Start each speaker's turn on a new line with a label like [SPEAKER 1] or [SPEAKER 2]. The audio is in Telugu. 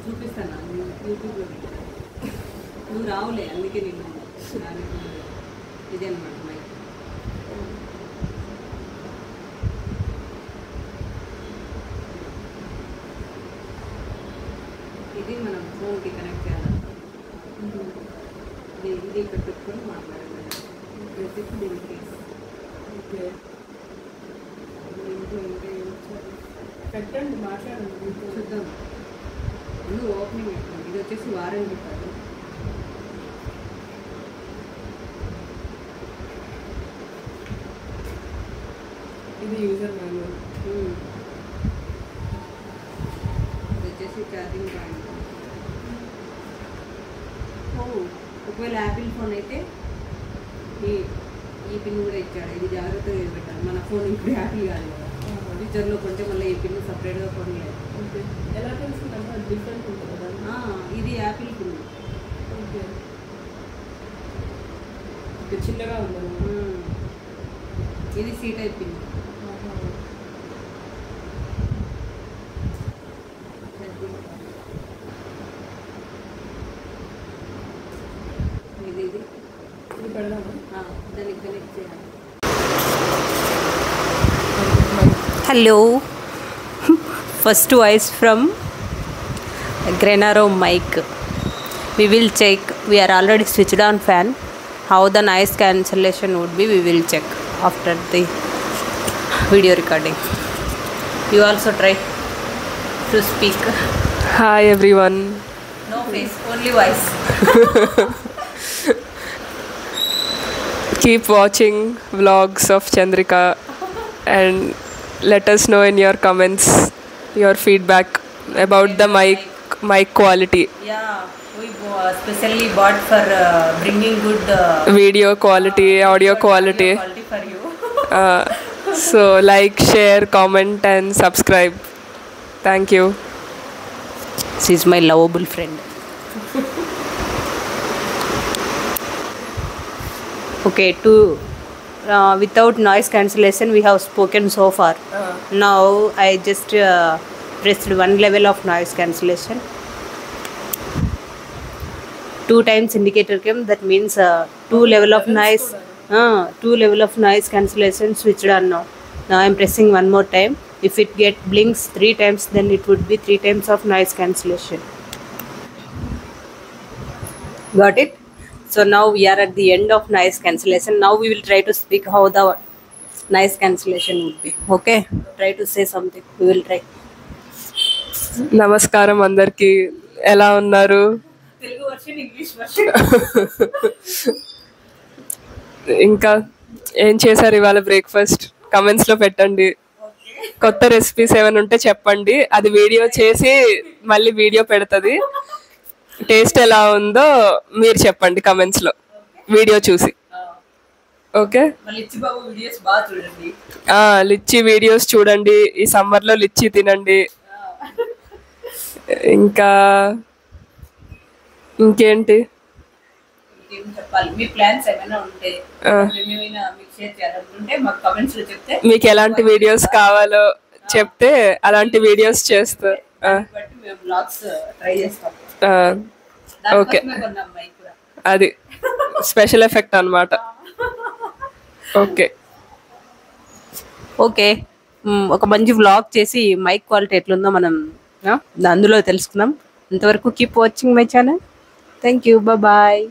[SPEAKER 1] చూపిస్తాను యూట్యూబ్లో నువ్వు రావులే అందుకే నేను ఇదే అనమాట మైక్. ఇది మనం ఫోన్కి కనెక్ట్ చేయాలి. ఇది ఇక్కడ పెట్టుకొని మాట్లాడాలి. దీనికి
[SPEAKER 2] పెట్టండి మాట్లాడండి
[SPEAKER 1] చూద్దాం. ముందు ఓపెనింగ్ పెట్టండి. ఇది వచ్చేసి వారంటీ కాదు.
[SPEAKER 2] ఇది యూజర్ మాన్యువల్.
[SPEAKER 1] ఇది వచ్చేసి ఛార్జింగ్ పాయింట్. ఒకవేళ యాపిల్ ఫోన్ అయితే ఈ పిన్ కూడా ఇచ్చాడు. ఇది జాగ్రత్తగా పెట్టాలి. మన ఫోన్ ఇప్పుడు యాపిల్ కాదు కదా, ఫ్యూచర్లో కొంటే మళ్ళీ ఈ పిన్ సపరేట్గా కొనలేదు.
[SPEAKER 2] ఎలా తెలుస్తుందంటే డిఫరెంట్ ఉంటుంది కదా.
[SPEAKER 1] ఇది యాపిల్ పిన్.
[SPEAKER 2] ఓకే, చిన్నగా ఉంది.
[SPEAKER 1] ఇది సి టైప్ పిన్. ఇది పెడదామా? దానికి కనెక్ట్ చేయాలి.
[SPEAKER 3] Hello, first voice from Grenaro mic. We will check. We are already switched on fan. How the noise cancellation would be, we will check after the video recording. You also try to speak.
[SPEAKER 2] Hi everyone.
[SPEAKER 3] No face, only voice.
[SPEAKER 2] Keep watching vlogs of Chandrika and let us know in your comments your feedback about the mic quality.
[SPEAKER 3] Yeah, we specially bought for bringing good
[SPEAKER 2] Video quality, audio quality.
[SPEAKER 3] for you.
[SPEAKER 2] So like, share, comment and subscribe. Thank you.
[SPEAKER 3] She is my lovable friend. Okay, without noise cancellation we have spoken so far. Now I just pressed one level of noise cancellation. 2 times indicator came. That means 2 level of noise. 2 level of noise cancellation switched on now. Now I am pressing one more time. If it blinks 3 times, then it would be 3 times of noise cancellation. Got it? So now we are at the end of noise cancellation. Now we will try to speak how the noise cancellation would be. Okay? Try to say something. We will try.
[SPEAKER 2] నమస్కారం అందరికి, ఎలా ఉన్నారు?
[SPEAKER 3] Telugu version, English version.
[SPEAKER 2] ఇంకా ఏం చేశారు ఇవాళ బ్రేక్ఫాస్ట్? కమెంట్స్ లో పెట్టండి. కొత్త రెసిపీస్ ఏమైనా ఉంటే చెప్పండి. అది వీడియో చేసి మళ్ళీ వీడియో పెడుతుంది. టేస్ట్ ఎలా ఉందో మీరు చెప్పండి కమెంట్స్ లో వీడియో చూసి. ఓకే, లిచ్చి వీడియోస్ చూడండి. ఈ సమ్మర్ లో లిచ్చి తినండి. ఇంకా ఇంకేంటి మీకు ఎలాంటి వీడియోస్ కావాలో చెప్తే అలాంటి వీడియోస్ చేస్తారు. ఓకే, అది స్పెషల్ ఎఫెక్ట్ అన్నమాట. ఓకే
[SPEAKER 3] ఓకే, ఒక మంచి వ్లాగ్ చేసి మైక్ క్వాలిటీ ఎట్లుందో మనం అందులో తెలుసుకుందాం. అంతవరకు keep watching my channel. Thank you, bye.